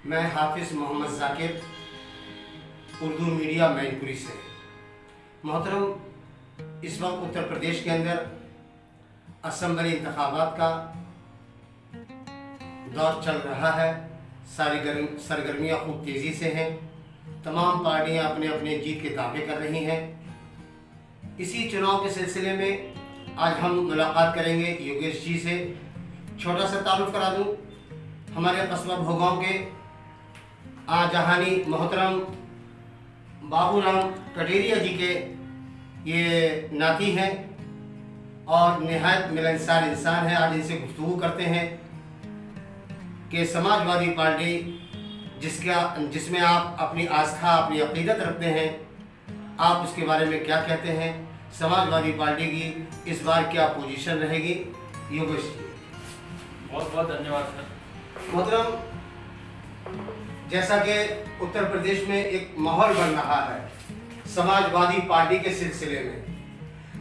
मैं हाफिज़ मोहम्मद ज़ाकिर उर्दू मीडिया मैनपुरी से। मोहतरम, इस वक्त उत्तर प्रदेश के अंदर असम्बली इंतखाबात का दौर चल रहा है। सारी सरगर्मियाँ खूब तेज़ी से हैं। तमाम पार्टियाँ अपने अपने जीत के दावे कर रही हैं। इसी चुनाव के सिलसिले में आज हम मुलाकात करेंगे योगेश जी से। छोटा सा तारुफ करा दूं, हमारे कस्बा भोगांव के जहानी मोहतरम बाबूराम कटेरिया जी के ये नाती हैं और निहायत मिलनसार इंसान हैं। आज इनसे गुफ्तगू करते हैं कि समाजवादी पार्टी जिसमें आप अपनी आस्था, अपनी अक़ीदत रखते हैं, आप उसके बारे में क्या कहते हैं? समाजवादी पार्टी की इस बार क्या पोजीशन रहेगी? योगेश जी, बहुत बहुत धन्यवाद सर। मोहतरम, जैसा कि उत्तर प्रदेश में एक माहौल बन रहा है समाजवादी पार्टी के सिलसिले में,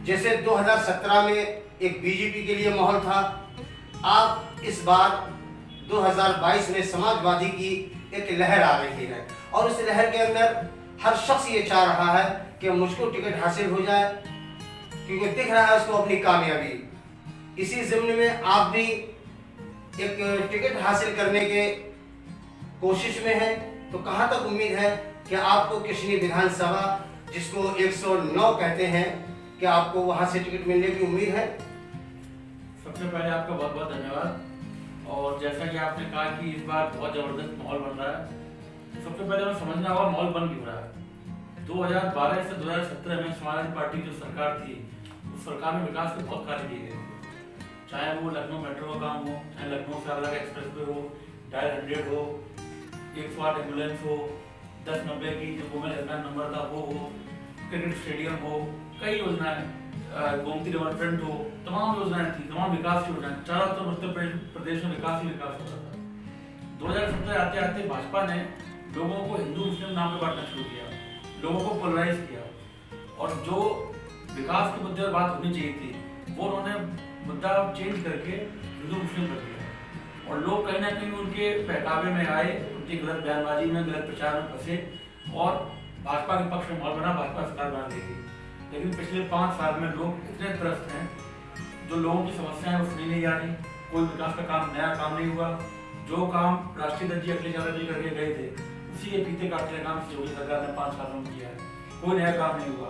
जैसे 2017 में एक बीजेपी के लिए माहौल था, आप इस बार 2022 में समाजवादी की एक लहर आ रही है और उस लहर के अंदर हर शख्स ये चाह रहा है कि मुझको टिकट हासिल हो जाए, क्योंकि दिख रहा है उसको अपनी कामयाबी। इसी ज़िम्न में आप भी एक टिकट हासिल करने के कोशिश में है, तो कहां तक उम्मीद है कि आपको किशनी विधानसभा, जिसको 109 कहते हैं, कि आपको वहां से टिकट मिलने की उम्मीद है? सबसे पहले आपका बहुत बहुत धन्यवाद। और जैसा कि आपने कहा कि इस बार बहुत ज़बरदस्त माहौल बन रहा है, सबसे पहले हमें समझना होगा माहौल बन क्यों रहा है। 2012 से 2017 में समाजवादी पार्टी जो सरकार थी, उस सरकार में विकास के बहुत कार्य किए गए, चाहे वो लखनऊ मेट्रो का काम हो, चाहे लखनऊ से आगरा का एक्सप्रेस वे हो, डायल 100 हो, 108 एम्बुलेंस हो, 1090 की जो वुमेन हेल्पलाइन नंबर था वो हो, क्रिकेट स्टेडियम हो, कई योजनाएं, गोमती रिवर फ्रंट हो, तमाम योजनाएं थी, तमाम विकास की योजनाएं, चारों तरफ उत्तर प्रदेश में विकास ही विकास हो रहा था। 2017 आते आते भाजपा ने लोगों को हिंदू मुस्लिम नाम पे बांटना शुरू किया, लोगों को पोलराइज किया, और जो विकास के मुद्दे पर बात होनी चाहिए थी वो उन्होंने मुद्दा चेंज करके हिंदू मुस्लिम कर दिया। और लोग कहीं ना कहीं उनके बहकावे में आए, उनकी गलत बयानबाजी में, गलत प्रचार में फंसे और भाजपा के पक्ष में माहौल बना, भाजपा सरकार बना दी गई। लेकिन पिछले 5 साल में लोग इतने त्रस्त हैं, जो लोगों की समस्याएं वो सुनी नहीं आ रही, कोई विकास का काम, नया काम नहीं हुआ। जो काम राष्ट्रीय अध्यक्ष अखिलेश यादव जी करके गए थे, उसी के पीछे काटने का काम योगी सरकार ने 5 सालों में किया है, कोई नया काम नहीं हुआ।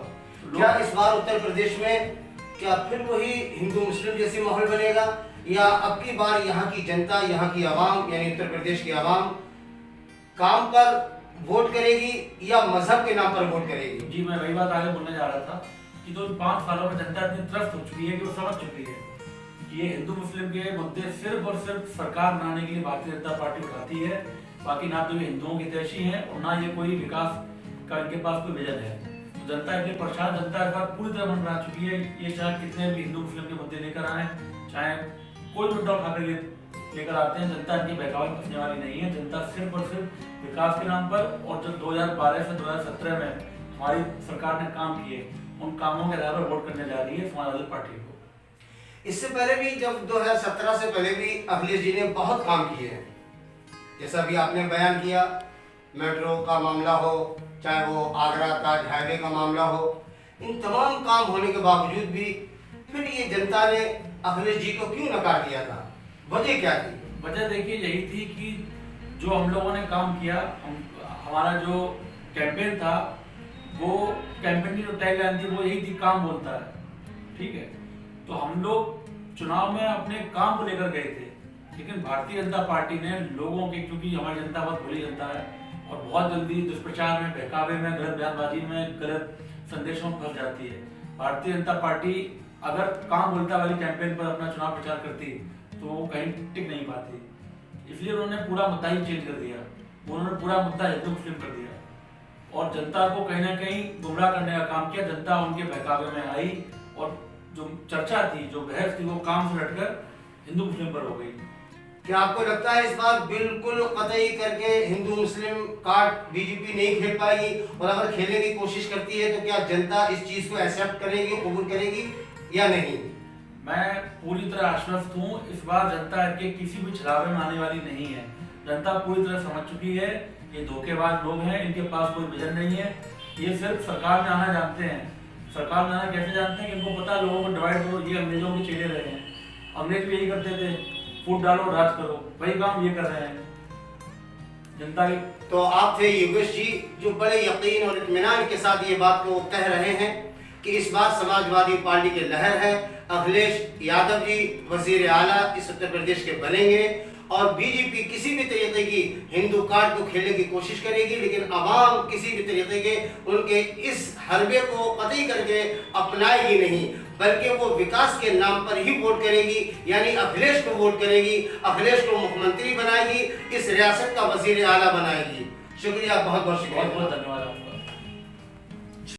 क्या इस बार उत्तर प्रदेश में क्या फिर वही हिंदू मुस्लिम जैसी माहौल बनेगा, या अब की बार यहाँ की जनता, यहाँ की आवाम, यानी उत्तर प्रदेश की आवाम काम पर वोट करेगी या मजहब के नाम पर वोट करेगी? जी, मैं वही बात आगे बोलने जा रहा था कि तो 5 सालों में जनता इतनी त्रस्त हो चुकी है कि वो समझ चुकी है कि ये हिंदू मुस्लिम के मुद्दे सिर्फ और सिर्फ सरकार बनाने के लिए भारतीय जनता पार्टी उठाती है। बाकी ना तो ये हिंदुओं की तैशी है और ना ये कोई विकास का इनके पास कोई विजन है। तो जनता इतनी परेशान, जनता इस बार पूरी तरह मन बना चुकी है। ये चाहे कितने भी हिंदू मुस्लिम के मुद्दे लेकर आए, चाहे कोई मुद्दा उठाकर लेकर आते हैं, जनता इनकी बहकावे में फंसने वाली नहीं है। जनता सिर्फ और सिर्फ विकास के नाम पर, और जो 2012 से 2017 में हमारी सरकार ने काम किए, उन कामों के आधार पर वोट करने जा रही है समाजवादी पार्टी को। इससे पहले भी, जब 2017 से पहले भी अखिलेश जी ने बहुत काम किए हैं, जैसा भी आपने बयान किया, मेट्रो का मामला हो, चाहे वो आगरा ताज हाईवे का मामला हो, इन तमाम काम होने के बावजूद भी फिर ये जनता ने अखिलेश जी को क्यों नकार दिया था? वजह क्या थी? वजह देखिए यही थी कि जो हम लोगों ने काम किया, हमारा जो कैंपेन था, वो कैंपेन की जो टैगलाइन थी वो यही थी, काम बोलता है। ठीक है, तो हम लोग चुनाव में अपने काम को लेकर गए थे, लेकिन भारतीय जनता पार्टी ने लोगों के, क्योंकि हमारी जनता बहुत भोली जनता है और बहुत जल्दी दुष्प्रचार में, बहकावे में, गलत बयानबाजी में, गलत संदेशों में फंस जाती है। भारतीय जनता पार्टी अगर काम बोलता वाली कैंपेन पर अपना चुनाव प्रचार करती तो वो कहीं टिक नहीं पाती, इसलिए उन्होंने पूरा मुद्दा ही चेंज कर दिया। उन्होंने पूरा मुद्दा हिंदू मुस्लिम कर दिया और जनता को कहीं ना कहीं गुमराह करने का काम किया। जनता उनके बहकावे में आई और जो चर्चा थी, जो बहस थी, वो काम से हटकर हिंदू मुस्लिम पर हो गई। क्या आपको लगता है इस बार बिल्कुल कतई करके हिंदू मुस्लिम कार्ड बीजेपी नहीं खेल पाएगी, और अगर खेलने की कोशिश करती है तो क्या जनता इस चीज को एक्सेप्ट करेगी, कबूल करेगी या नहीं? मैं पूरी तरह आश्वस्त हूँ, इस बार जनता के किसी भी छलावे में आने वाली नहीं है। जनता पूरी तरह समझ चुकी है, ये धोखेबाज लोग हैं, इनके पास कोई विजन नहीं है। ये सिर्फ सरकार में आना जानते हैं। सरकार में आना कैसे जानते हैं कि इनको पता है लोगों को डिवाइड करो, ये अंग्रेजों के चेले रहे हैं। अंग्रेज भी यही करते थे, फूट डालो राज करो, वही काम ये कर रहे हैं जनता की। तो आप थे योगेश जी जो बड़े यकीन और इत्मीनान के साथ ये बात को कह रहे हैं कि इस बार समाजवादी पार्टी की लहर है, अखिलेश यादव जी वजीर आला इस उत्तर प्रदेश के बनेंगे और बीजेपी किसी भी तरीके की हिंदू कार्ड को खेलने की कोशिश करेगी, लेकिन आवाम किसी भी तरीके के उनके इस हरबे को कतई करके अपनाएगी नहीं, बल्कि वो विकास के नाम पर ही वोट करेगी, यानी अखिलेश को वोट करेगी, अखिलेश को मुख्यमंत्री बनाएगी, इस रियासत का वजीर आला बनाएगी। शुक्रिया, बहुत बहुत शुक्रिया। बहुत बहुत धन्यवाद।